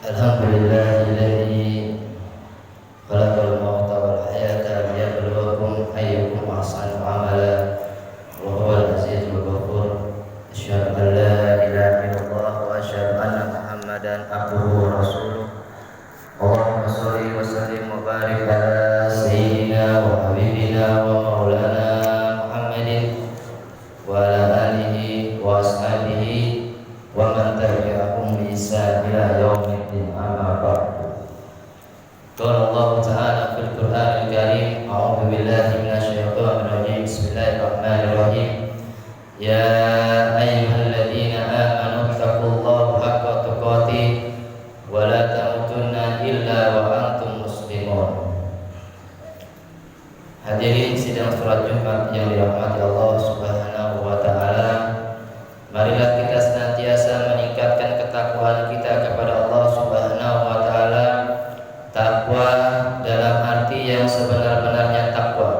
Alhamdulillahilladzi khalaqal mauta wal hayata liyabluwakum ayyukum ahsanu amala wa huwal azizul ghafur. Asyhadu an la ilaha illallah wa asyhadu anna Muhammadan abduhu wa rasuluh. Allahumma shalli wa sallim wa barik ala sayyidina wa habibina wa maulana Muhammadin wa ala alihi wa ashabihi wa man tabi'ahum bi ihsan ila yaumiddin, amma ba'du. Qala Allah Ta'ala fil Qur'anil Karim, a'udzu billahi minasyaitonir rajim. Bismillahirrahmanirrahim. Ya ayyuhalladzina amanu taqullaha haqqa tuqatih wa la tamutunna illa wa antum muslimun. Hadirin sidang salat Jumat yang dirahmati Allah Subhanahu wa taala, marilah kita senantiasa meningkatkan ketakwaan kita kepada Allah Subhanahu wa taala. Takwa dalam arti yang sebenar-benarnya takwa,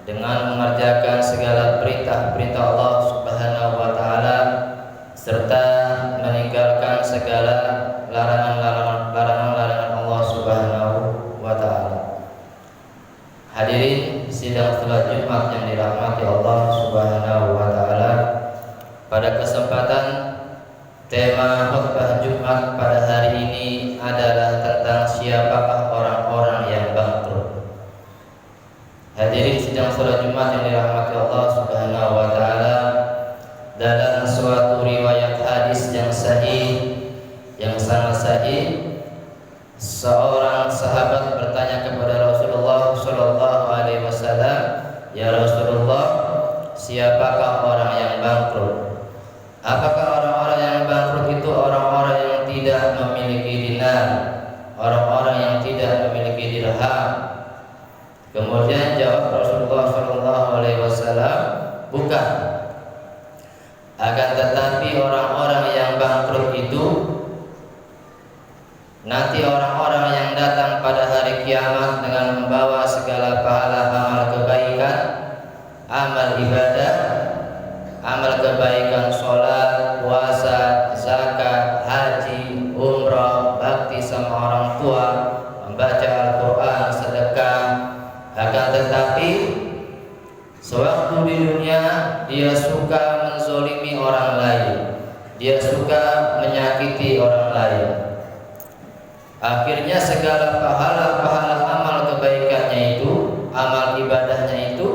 dengan mengerjakan segala perintah-perintah Allah Subhanahu wa taala serta meninggalkan segala larangan-larangan Allah Subhanahu wa taala. Hadirin sidang salat Jumat yang dirahmati Allah Subhanahu wa taala, pada kesempatan tema khutbah Jumat pada hari ini adalah tentang siapakah orang-orang yang bangkrut. Hadirin sidang salat Jumat yang dirahmati Allah Subhanahu wa taala, dalam suatu riwayat hadis yang sahih, yang sangat sahih, seorang sahabat bertanya kepada Rasulullah sallallahu alaihi wasallam, "Ya Rasulullah, siapakah orang yang bangkrut?" Apakah orang-orang yang bangkrut itu orang-orang yang tidak memiliki dinar, orang-orang yang tidak memiliki dirham? Kemudian jawab Rasulullah sallallahu alaihi wasallam, bukan. Akan tetapi orang-orang yang bangkrut itu nanti orang-orang yang datang pada hari kiamat dengan membawa segala pahala amal kebaikan, amal ibadah, amal kebaikan, sholat, puasa, zakat, haji, umrah, bakti sama orang tua, membaca Al-Quran, sedekah. Akan tetapi sewaktu di dunia dia suka menzolimi orang lain, dia suka menyakiti orang lain. Akhirnya segala pahala-pahala amal kebaikannya itu, amal ibadahnya itu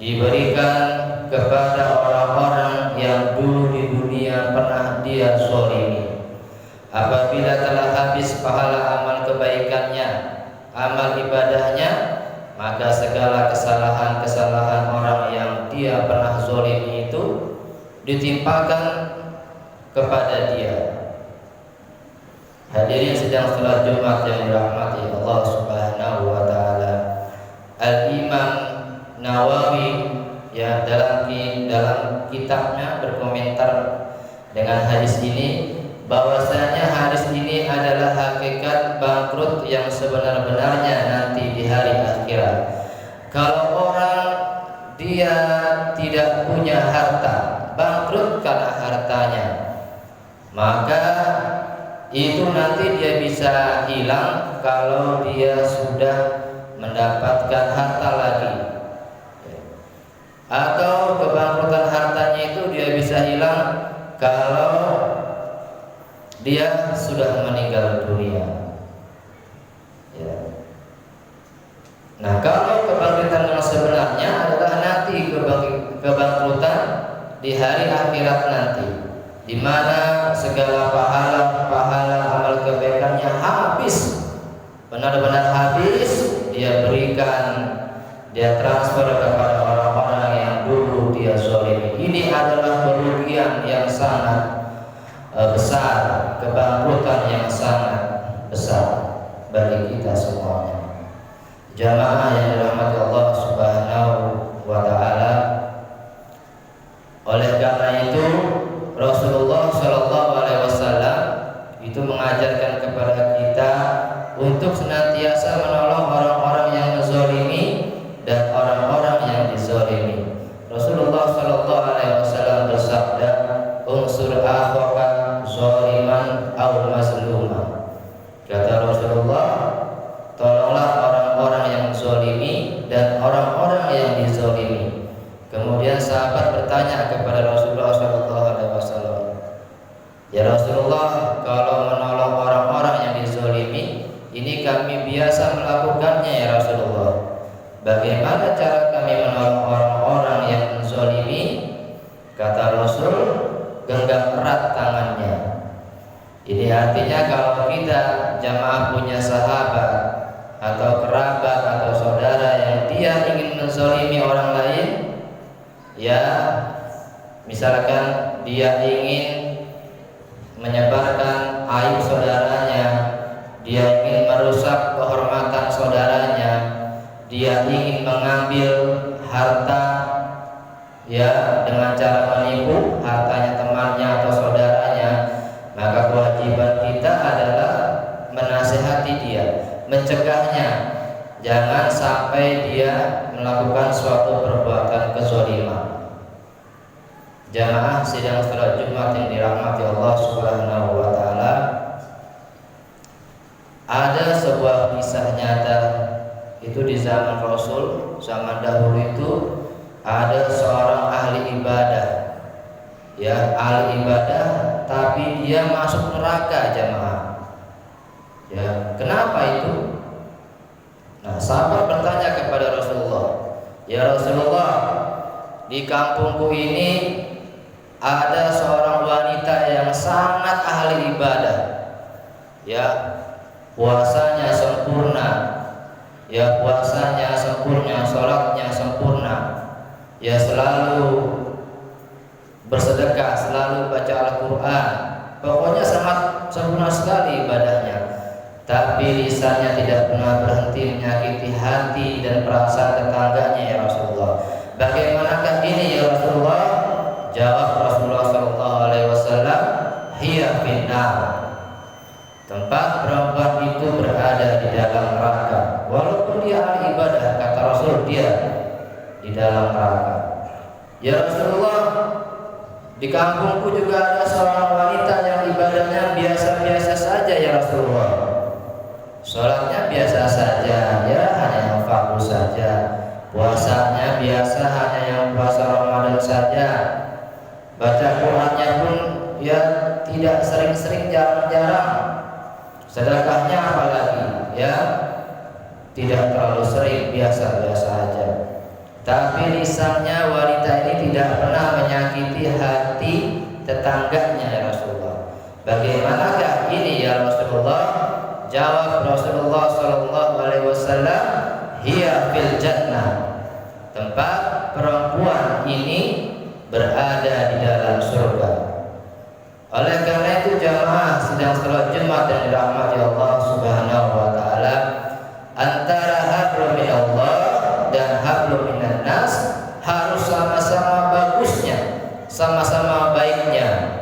diberikan kepada orang-orang yang dulu di dunia pernah dia zalimi. Apabila telah habis pahala amal kebaikannya, amal ibadahnya, maka segala kesalahan-kesalahan orang yang dia pernah zalimi itu ditimpakan kepada dia. Hadirin sidang salat Jumat yang dirahmati Allah Subhanahu wa taala, Al-Imam Nawawi ya dalam kitabnya berkomentar dengan hadis ini, bahwasanya hadis ini adalah hakikat bangkrut yang sebenar-benarnya nanti di hari akhirat. Kalau orang dia tidak punya harta, bangkrut karena hartanya, maka itu nanti dia bisa hilang kalau dia sudah mendapatkan harta lagi. Atau kebangkrutan hartanya itu dia bisa hilang kalau dia sudah meninggal dunia. Ya. Nah, kalau kebangkrutan yang sebenarnya adalah nanti kebangkrutan di hari akhirat nanti, di mana segala pahala amal kebaikannya habis, benar-benar habis, dia berikan, dia transfer kepada orang-orang yang dulu dia zalimi. Ini adalah kerugian yang sangat besar, kebangkrutan yang sangat besar bagi kita semuanya. Jamaah yang dirahmati Allah Subhanahu wa taala, oleh karena itu Rasulullah sallallahu alaihi wasallam itu mengajarkan kepada kita untuk senantiasa menolong orang-orang yang menzalimi dan orang-orang yang dizalimi. Rasulullah sallallahu alaihi wasallam bersabda, "Unsur akhaka zaliman aw mazluma." Rasulullah, kalau menolong orang-orang yang dizolimi, ini kami biasa melakukannya ya Rasulullah. Bagaimana cara kami menolong orang-orang yang menzolimi? Kata Rasul, genggam erat tangannya. Ini artinya kalau kita jamaah punya sahabat atau kerabat atau saudara yang dia ingin menzolimi orang lain, ya misalkan dia ingin menyebarkan aib saudaranya, dia ingin merusak kehormatan saudaranya, dia ingin mengambil harta ya dengan cara menipu hartanya temannya atau saudaranya, maka kewajiban kita adalah menasihati dia, mencegahnya jangan sampai dia melakukan suatu perbuatan kezaliman. Jamaah sidang salat Jumat yang dirahmati Allah Subhanahu wa taala, ada sebuah kisah nyata itu di zaman Rasul, zaman dahulu itu ada seorang ahli ibadah. Ya, ahli ibadah tapi dia masuk neraka jamaah. Ya, kenapa itu? Nah, sahabat bertanya kepada Rasulullah, "Ya Rasulullah, di kampungku ini ada seorang wanita yang sangat ahli ibadah. Ya, puasanya sempurna. Ya, puasanya sempurna, salatnya sempurna. Ya, selalu bersedekah, selalu baca Al-Qur'an. Pokoknya sangat sempurna sekali ibadahnya. Tapi lisannya tidak pernah berhenti menyakiti hati dan perasaan tetangganya ya Rasulullah. Bagaimanakah ini ya Rasulullah?" Jawab Rasulullah sallallahu alaihi wasallam, "Hiya finnar." Tempat perempuan itu berada di dalam neraka. Walaupun dia ahli ibadah, kata Rasul, dia di dalam neraka. Ya Rasulullah, di kampungku juga ada seorang wanita yang ibadahnya biasa-biasa saja ya Rasulullah. Sholatnya biasa saja, ya hanya yang fardu saja. Puasanya biasa, hanya yang puasa Ramadan saja. Baca Qur'annya pun ya tidak sering-sering, jarang-jarang. Sedekahnya apalagi ya tidak terlalu sering, biasa-biasa aja. Tapi lisannya wanita ini tidak pernah menyakiti hati tetangganya ya Rasulullah. Bagaimanakah ini ya Rasulullah? Jawab Rasulullah sallallahu alaihi wasallam, "Hiya fil jannah." Tempat perempuan ini berada di dalam surga. Oleh karena itu jamaah sedang salat Jumat dan dirahmati Allah Subhanahu wa taala, antara hablum minallah dan hablum minan nas harus sama-sama bagusnya, sama-sama baiknya.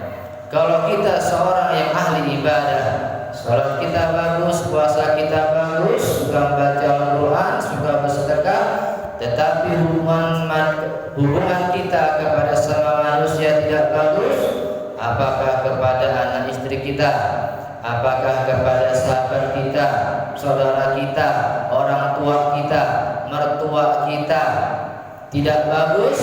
Kalau kita seorang yang ahli ibadah, salat kita bagus, puasa kita bagus, suka baca Al-Qur'an, suka bersedekah, tetapi hubungan kita kepada sama manusia tidak bagus, apakah kepada anak istri kita, apakah kepada sahabat kita, saudara kita, orang tua kita, mertua kita, tidak bagus,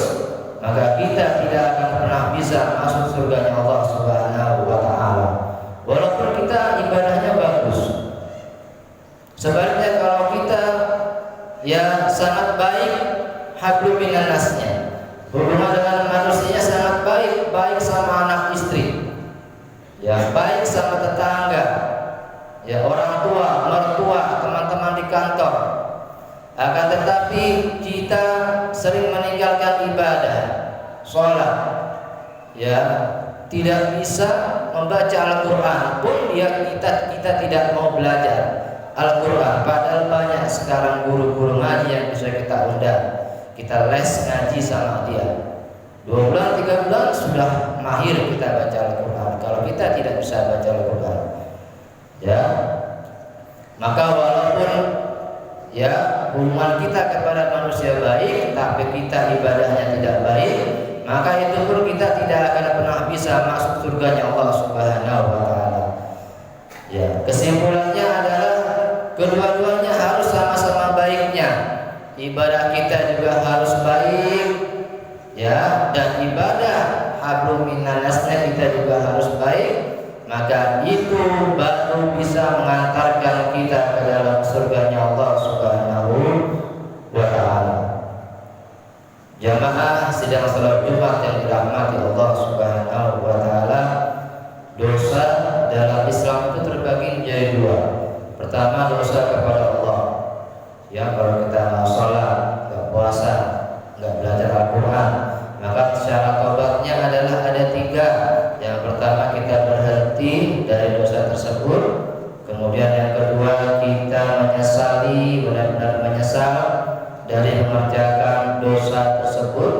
maka kita tidak akan pernah bisa masuk surganya Allah Subhanahu wa taala. Walaupun kita ibadahnya bagus. Sebaliknya kalau kita ya sangat baik, hablum minan nasnya, hubungan dengan manusianya sangat baik, baik sama anak istri, ya baik sama tetangga, ya orang tua, mertua, teman-teman di kantor. Akan tetapi kita sering meninggalkan ibadah, sholat, ya tidak bisa membaca Al-Quran pun kita tidak mau belajar Al-Quran. Padahal banyak sekarang guru-guru ngaji yang bisa kita undang, kita les ngaji sama dia. 2 bulan, 3 bulan sudah mahir kita baca Al-Quran. Kalau kita tidak bisa baca Al-Quran, ya maka walaupun ya hubungan kita kepada manusia baik, tapi kita ibadahnya tidak baik, maka itu pun kita tidak akan pernah bisa masuk surganya Allah Subhanahu wa taala. Ya, kesimpulannya adalah kedua-duanya harus sama-sama baiknya. Ibadah kita juga harus baik, ya, dan ibadah hablum minan nasnya kita juga harus baik. dosa kepada Allah. Ya, kalau kita nggak sholat, nggak puasa, nggak belajar Al-Quran, maka syarat tobatnya adalah ada 3. Yang pertama, kita berhenti dari dosa tersebut. Kemudian yang kedua, kita menyesali, benar-benar menyesal dari mengerjakan dosa tersebut.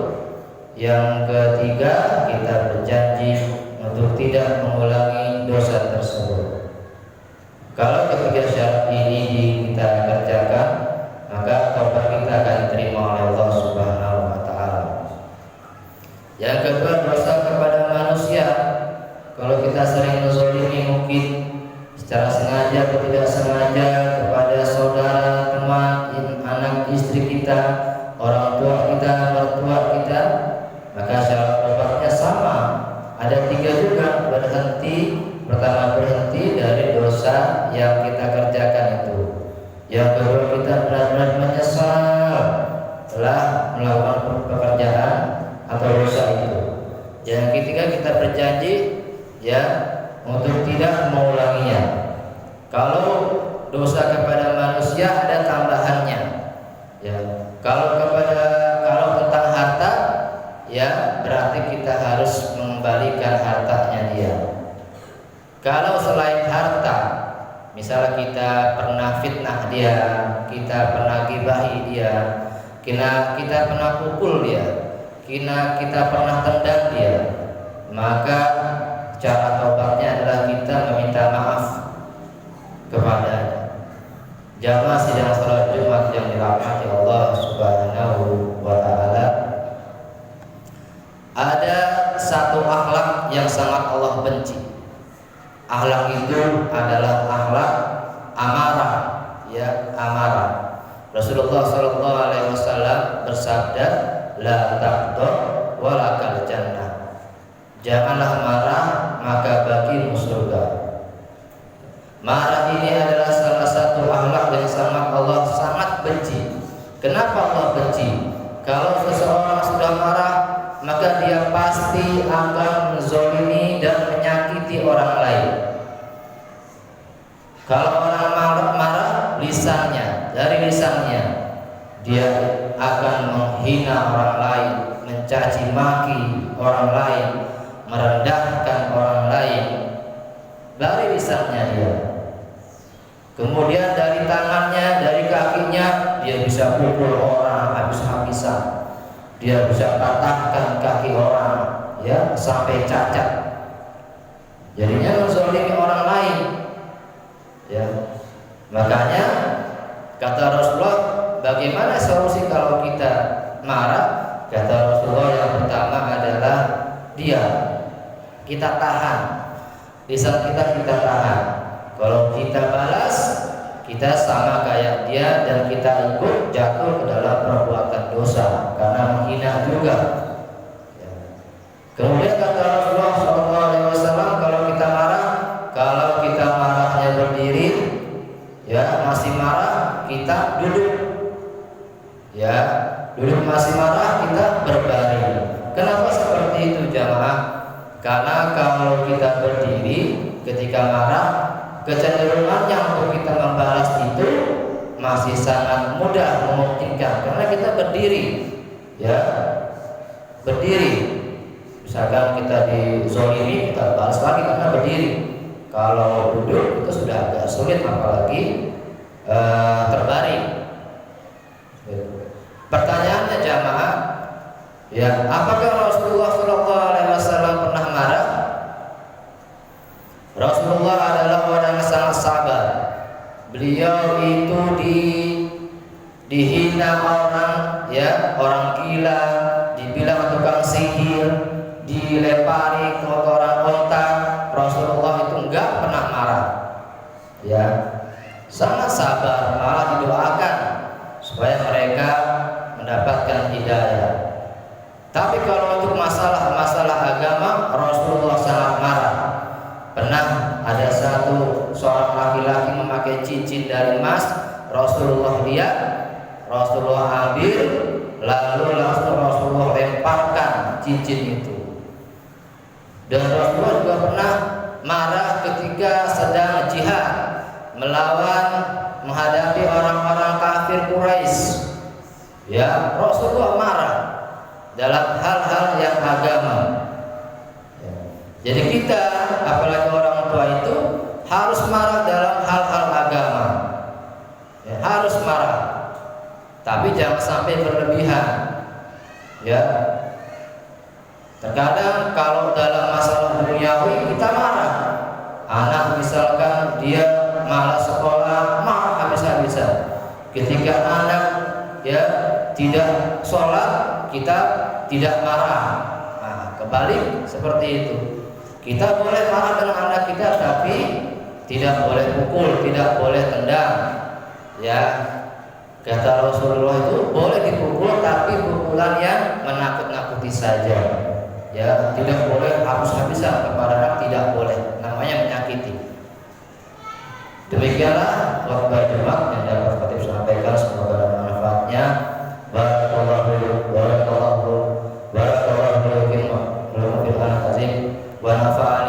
Yang ketiga, kita berjanji untuk tidak mengulangi dosa tersebut. Kalau ketiga syarat ini kita kerjakan, maka taubat kita akan diterima oleh Allah Subhanahu wa taala. Yang kedua, dosa kepada manusia. Kalau kita sering menzalimi, mungkin secara sengaja atau tidak sengaja, kepada saudara, teman, anak, istri kita, orang tua kita, mertua kita, maka syarat taubatnya sama. Ada 3 juga. Berhenti. Pertama, berhenti dari dosa yang kita kerjakan itu. Yang kedua, kita benar-benar menyesal telah melakukan pekerjaan atau dosa itu. Yang ketiga, kita berjanji ya untuk tidak mengulanginya. Kalau dosa kepada manusia ada tambahannya. Ya, kalau tentang harta, ya berarti kita harus mengembalikan hartanya dia. Kalau selain harta, misalnya kita pernah fitnah dia, kita pernah gibahi dia, kita pernah pukul dia, kita pernah tendang dia, maka cara taubatnya adalah kita meminta maaf kepadanya. Jamaah sidang salat Jumat yang dirahmati Allah Subhanahu wa taala, ada satu akhlak yang sangat Allah benci. Akhlak itu adalah akhlak amarah, ya, amarah. Rasulullah sallallahu alaihi wasallam bersabda, la taqdur wa lakal jannah. Janganlah marah, maka bagimu surga. Marah ini adalah salah satu akhlak yang Allah sangat benci. Kenapa Allah benci? Kalau seseorang sudah marah, maka dia pasti akan menzalimi dan menyakiti orang lain. Kalau orang marah, dari lisannya dia akan menghina orang lain, mencaci maki orang lain, merendahkan orang lain. Dari lisannya dia. Kemudian dari tangannya, dari kakinya, dia bisa pukul orang habis-habisan. Dia bisa patahkan kaki orang, ya, sampai cacat. Jadinya menzalimi orang lain, ya. Makanya kata Rasulullah, bagaimana solusi kalau kita marah? Kata Rasulullah, yang pertama adalah diam. Kita tahan. Lisan kita tahan. Kalau kita balas, kita sama kayak dia dan kita ikut jatuh ke dalam perbuatan dosa karena menghina juga. Ya. Kemudian kata Rasulullah SAW, kalau kita marahnya berdiri, ya masih marah, kita duduk. Ya, duduk masih marah, kita berbaring. Kenapa seperti itu, jamaah? Karena kalau kita berdiri ketika marah, kecenderungannya untuk kita membalas itu masih sangat mudah memungkinkan karena kita berdiri, ya, berdiri. Misalkan kita dizalimi, kita balas lagi karena berdiri. Kalau duduk itu sudah agak sulit, apalagi terbaring. Pertanyaannya, jamaah, ya, apakah Rasulullah SAW pernah marah? Rasulullah adalah orang yang sangat sabar. Beliau itu dihina orang, ya, orang gila, dibilang tukang sihir, dilempari kotoran onta. Rasulullah itu enggak pernah marah, ya, sangat sabar, malah didoakan supaya mereka mendapatkan hidayah. Tapi kalau untuk masalah agama, Rasulullah sangat marah. Pernah ada seorang laki-laki memakai cincin dari emas, Rasulullah lihat, Rasulullah ambil, lalu langsung Rasulullah lemparkan cincin itu. Dan Rasulullah juga pernah marah ketika sedang jihad melawan Ya, Rasulullah marah dalam hal-hal yang agama. Ya. Jadi kita, apalagi orang tua itu harus marah dalam hal-hal agama. Ya, harus marah. Tapi jangan sampai berlebihan. Ya. Terkadang kalau dalam masalah duniawi kita marah. Anak misalkan dia malas sekolah, marah habis-habisan. Ketika anak ya tidak sholat, kita tidak marah. Nah, kebalik seperti itu. Kita boleh marah dengan anak kita, tapi tidak boleh pukul, tidak boleh tendang. Ya, kata Rasulullah itu boleh dipukul, tapi pukulan yang menakut-nakuti saja. Ya, tidak boleh habis-habisan kepada anak, tidak boleh, namanya menyakiti. Demikianlah khotbah Jumat yang dapat Khatib sampaikan, semoga ada manfaatnya. Barakallahu fil azim wa nafa'ana